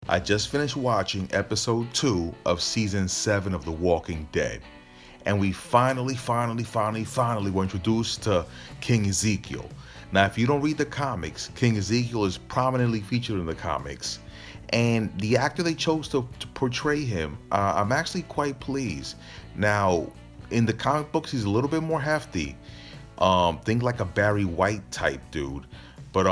I just finished watching episode 2 of season 7 of The Walking Dead. And we finally were introduced to King Ezekiel. Now, if you don't read the comics, King Ezekiel is prominently featured in the comics. And the actor they chose to portray him, I'm actually quite pleased. Now, in the comic books, he's a little bit more hefty. Think like a Barry White type dude. But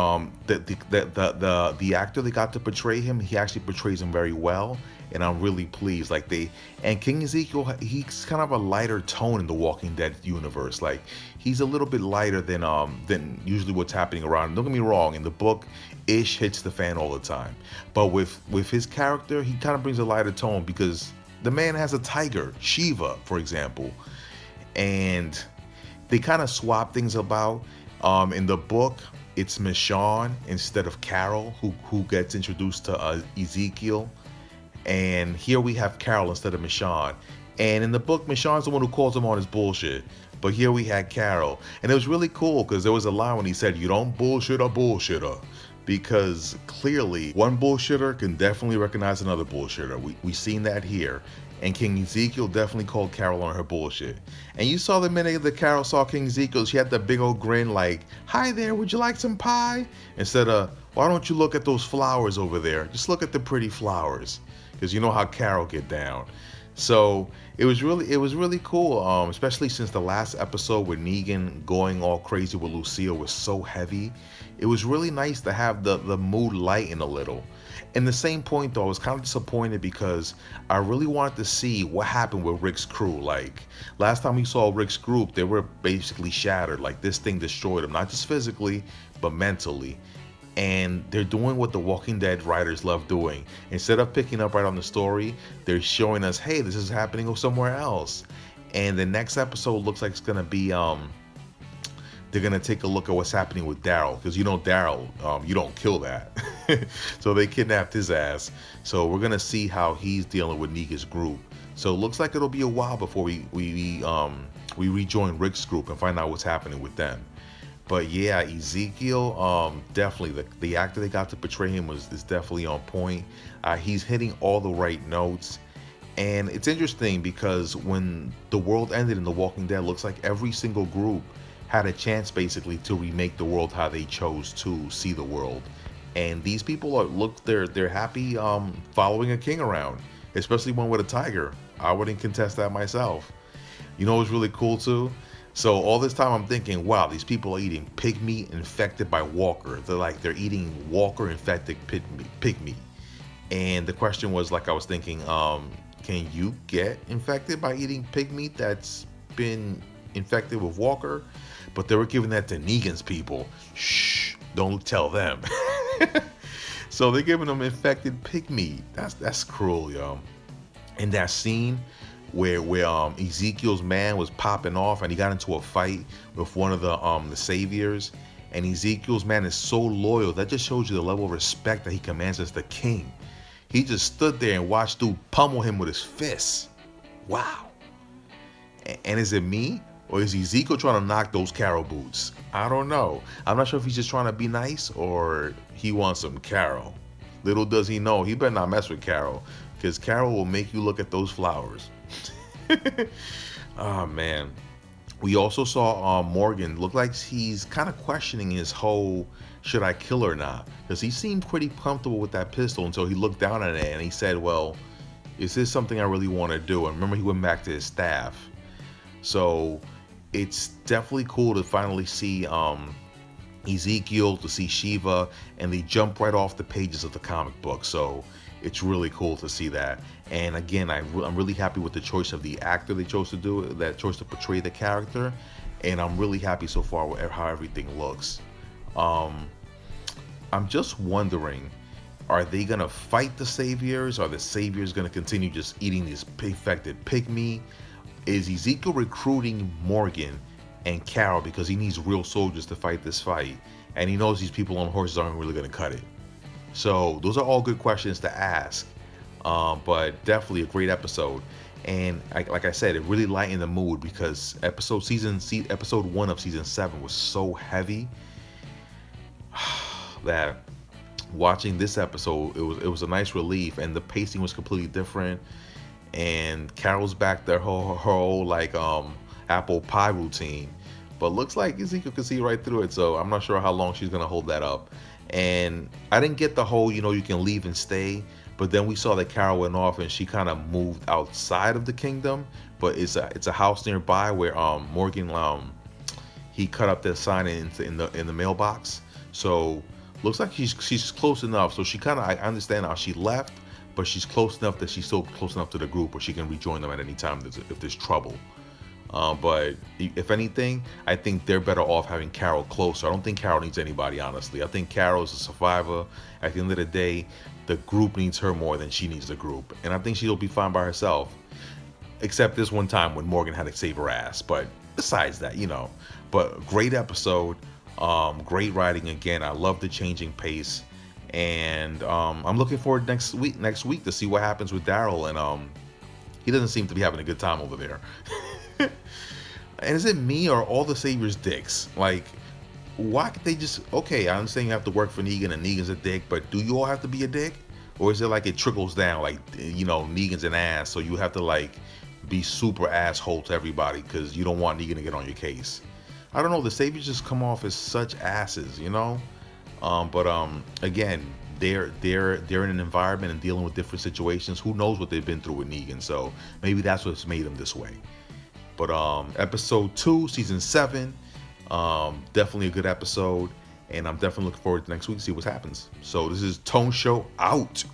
the actor they got to portray him, he actually portrays him very well, and I'm really pleased. And King Ezekiel, he's kind of a lighter tone in the Walking Dead universe. Like, he's a little bit lighter than usually what's happening around. Don't get me wrong, in the book, Ish hits the fan all the time, but with his character, he kind of brings a lighter tone because the man has a tiger, Shiva, for example, and they kind of swap things about. In the book, it's Michonne instead of Carol who gets introduced to Ezekiel, and here we have Carol instead of Michonne. And in the book, Michonne's the one who calls him on his bullshit, but here we had Carol, and it was really cool because there was a line when he said, "You don't bullshit a bullshitter." Because clearly, one bullshitter can definitely recognize another bullshitter. We seen that here. And King Ezekiel definitely called Carol on her bullshit. And you saw the minute that Carol saw King Ezekiel, she had that big old grin like, "Hi there, would you like some pie?" Instead of, "Why don't you look at those flowers over there? Just look at the pretty flowers." Because you know how Carol get down. So it was really cool, especially since the last episode with Negan going all crazy with Lucille was so heavy. It was really nice to have the mood lighten a little. In the same point though, I was kind of disappointed because I really wanted to see what happened with Rick's crew. Like, last time we saw Rick's group, they were basically shattered. Like, this thing destroyed them, not just physically, but mentally. And they're doing what the Walking Dead writers love doing. Instead of picking up right on the story, they're showing us, hey, this is happening somewhere else. And the next episode looks like it's gonna be they're gonna take a look at what's happening with Daryl, because you know Daryl, you don't kill that. So they kidnapped his ass. So we're gonna see how he's dealing with Negan's group. So it looks like it'll be a while before we rejoin Rick's group and find out what's happening with them. But yeah, Ezekiel, definitely the actor they got to portray him is definitely on point. He's hitting all the right notes. And it's interesting because when the world ended in The Walking Dead, looks like every single group had a chance basically to remake the world how they chose to see the world. And these people they're happy following a king around, especially one with a tiger. I wouldn't contest that myself. You know what's really cool too? So all this time I'm thinking, wow, these people are eating pig meat infected by Walker. They're eating Walker infected pig meat. And the question was, like, I was thinking, can you get infected by eating pig meat that's been infected with Walker? But they were giving that to Negan's people. Shh, don't tell them. So they're giving them infected pig meat. That's cruel, yo. And that scene where Ezekiel's man was popping off and he got into a fight with one of the saviors, and Ezekiel's man is so loyal, that just shows you the level of respect that he commands as the king. He just stood there and watched dude pummel him with his fists. Wow. And is it me, or is Ezekiel trying to knock those Carol boots? I don't know. I'm not sure if he's just trying to be nice or he wants some Carol. Little does he know, he better not mess with Carol, because Carol will make you look at those flowers. Oh man. We also saw Morgan look like he's kind of questioning his whole should I kill or not, because he seemed pretty comfortable with that pistol until he looked down at it and he said, well, is this something I really want to do? And remember, he went back to his staff. So it's definitely cool to finally see Ezekiel, to see Shiva, and they jump right off the pages of the comic book. So it's really cool to see that. And again, I'm really happy with the choice of the actor they chose to do it, that chose to portray the character. And I'm really happy so far with how everything looks. I'm just wondering, are they going to fight the saviors? Are the saviors going to continue just eating this infected pig meat? Is Ezekiel recruiting Morgan and Carol because he needs real soldiers to fight this fight? And he knows these people on horses aren't really going to cut it. So those are all good questions to ask. But definitely a great episode. And like I said, it really lightened the mood because episode 1 of season 7 was so heavy that watching this episode, it was a nice relief, and the pacing was completely different. And Carol's back there, her whole like apple pie routine, but looks like Ezekiel can see right through it. So I'm not sure how long she's gonna hold that up. And I didn't get the whole, you can leave and stay. But then we saw that Carol went off and she kind of moved outside of the kingdom. But it's a house nearby where Morgan he cut up that sign in the mailbox. So looks like she's close enough. So she kind of, I understand how she left, but she's close enough that she's still close enough to the group where she can rejoin them at any time if there's trouble. But if anything, I think they're better off having Carol closer. I don't think Carol needs anybody, honestly. I think Carol is a survivor. At the end of the day, the group needs her more than she needs the group. And I think she'll be fine by herself. Except this one time when Morgan had to save her ass. But besides that. But great episode. Great writing again. I love the changing pace. And I'm looking forward next week to see what happens with Daryl. And he doesn't seem to be having a good time over there. And is it me or all the Saviors dicks? Like, why could they just, okay, I understand you have to work for Negan and Negan's a dick, but do you all have to be a dick? Or is it like it trickles down, like, Negan's an ass, so you have to like be super asshole to everybody because you don't want Negan to get on your case? I don't know, the Saviors just come off as such asses, But again, they're in an environment and dealing with different situations. Who knows what they've been through with Negan? So maybe that's what's made them this way. But episode 2, season 7, definitely a good episode, and I'm definitely looking forward to next week to see what happens. So this is Tone Show out.